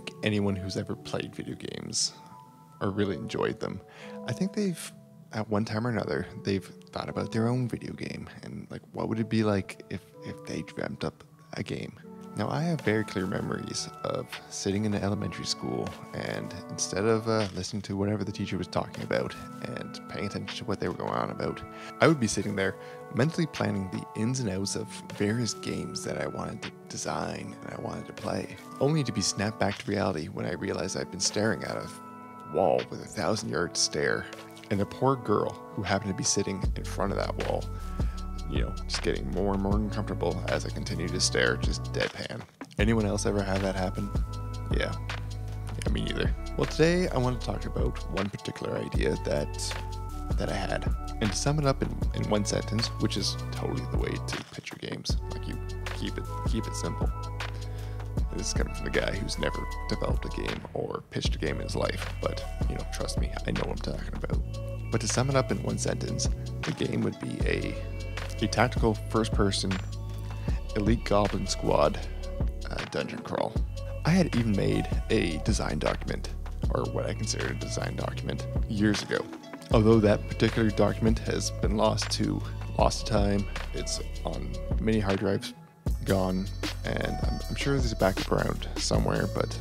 think anyone who's ever played video games or really enjoyed them, I think they've, at one time or another, they've thought about their own video game and like what would it be like if they dreamt up a game. Now, I have very clear memories of sitting in elementary school and instead of listening to whatever the teacher was talking about and paying attention to what they were going on about, I would be sitting there mentally planning the ins and outs of various games that I wanted to design and I wanted to play, only to be snapped back to reality when I realized I'd been staring at a wall with a 1,000-yard stare, and the poor girl who happened to be sitting in front of that wall, just getting more and more uncomfortable as I continue to stare, just deadpan. Anyone else ever have that happen? Yeah, me neither. Well, today I want to talk about one particular idea that I had. And to sum it up in one sentence, which is totally the way to pitch your games, like you keep it simple. This is coming from the guy who's never developed a game or pitched a game in his life, but trust me, I know what I'm talking about. But to sum it up in one sentence, the game would be a tactical first-person elite goblin squad dungeon crawl. I had even made a design document, or what I consider a design document, years ago. Although that particular document has been lost to time, it's on many hard drives, gone, and I'm sure there's a backup around somewhere, but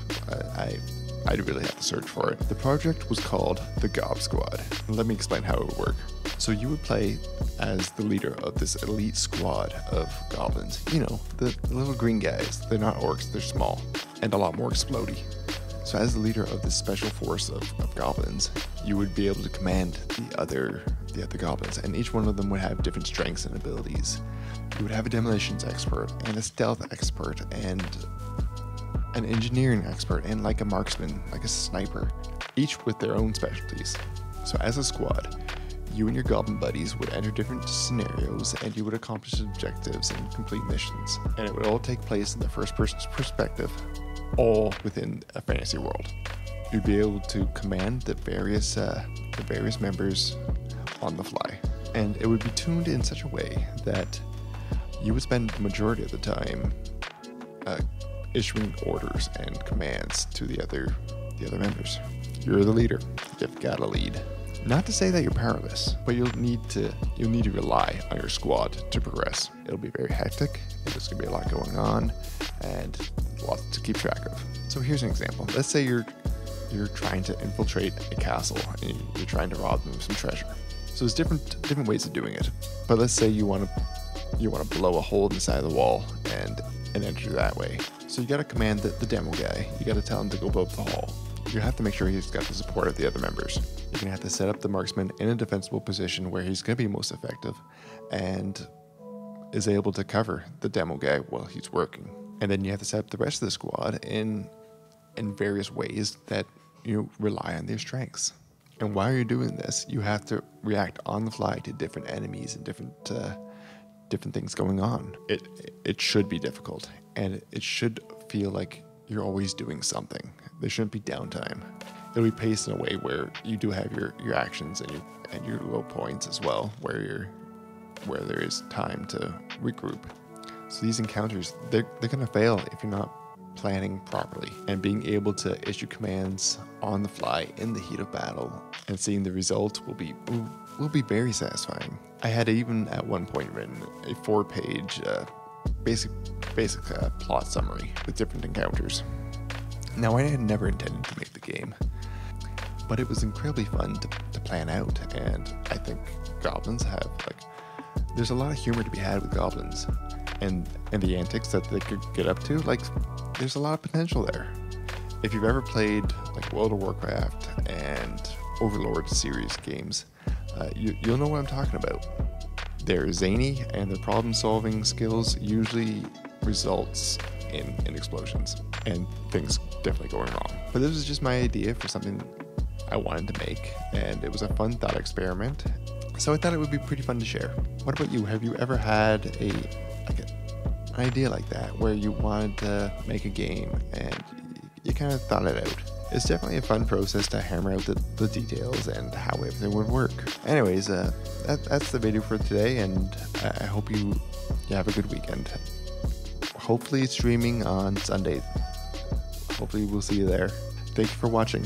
I'd really have to search for it. The project was called the Gob Squad. Let me explain how it would work. So you would play as the leader of this elite squad of goblins. The little green guys. They're not orcs, they're small, and a lot more explodey. So as the leader of this special force of goblins, you would be able to command the other goblins, and each one of them would have different strengths and abilities. You would have a demolitions expert, and a stealth expert, and an engineering expert, and like a marksman, like a sniper, each with their own specialties. So as a squad, you and your goblin buddies would enter different scenarios and you would accomplish objectives and complete missions. And it would all take place in the first person's perspective, all within a fantasy world. You'd be able to command the various members on the fly. And it would be tuned in such a way that you would spend the majority of the time issuing orders and commands to the other members. You're the leader. You've got to lead. Not to say that you're powerless, but you'll need to rely on your squad to progress. It'll be very hectic, and there's gonna be a lot going on, and lots to keep track of. So here's an example. Let's say you're trying to infiltrate a castle and you're trying to rob them of some treasure. So there's different ways of doing it. But let's say you want to blow a hole in the side of the wall and enter that way. So you got to command the demo guy. You got to tell him to go blow up the hole. You have to make sure he's got the support of the other members. You're going to have to set up the marksman in a defensible position where he's going to be most effective and is able to cover the demo guy while he's working. And then you have to set up the rest of the squad in various ways that rely on their strengths. And while you're doing this, you have to react on the fly to different enemies and different things going on. It should be difficult, and it should feel like you're always doing something. There shouldn't be downtime. It'll be paced in a way where you do have your actions and your low points as well, where there is time to regroup. So these encounters, they're gonna fail if you're not planning properly, and being able to issue commands on the fly in the heat of battle and seeing the result will be very satisfying. I had even at one point written a 4-page basic plot summary with different encounters. Now, I had never intended to make the game, but it was incredibly fun to plan out, and I think goblins have, there's a lot of humor to be had with goblins, and the antics that they could get up to, there's a lot of potential there. If you've ever played World of Warcraft and Overlord series games, you'll know what I'm talking about. They're zany, and their problem-solving skills usually results in explosions and things definitely going wrong. But this was just my idea for something I wanted to make, and it was a fun thought experiment, so I thought it would be pretty fun to share. What about you? Have you ever had an idea like that where you wanted to make a game and you kind of thought it out? It's definitely a fun process to hammer out the details and how everything would work. Anyways, that's the video for today, and I hope you have a good weekend. Hopefully it's streaming on Sunday. hopefully we'll see you there. Thank you for watching.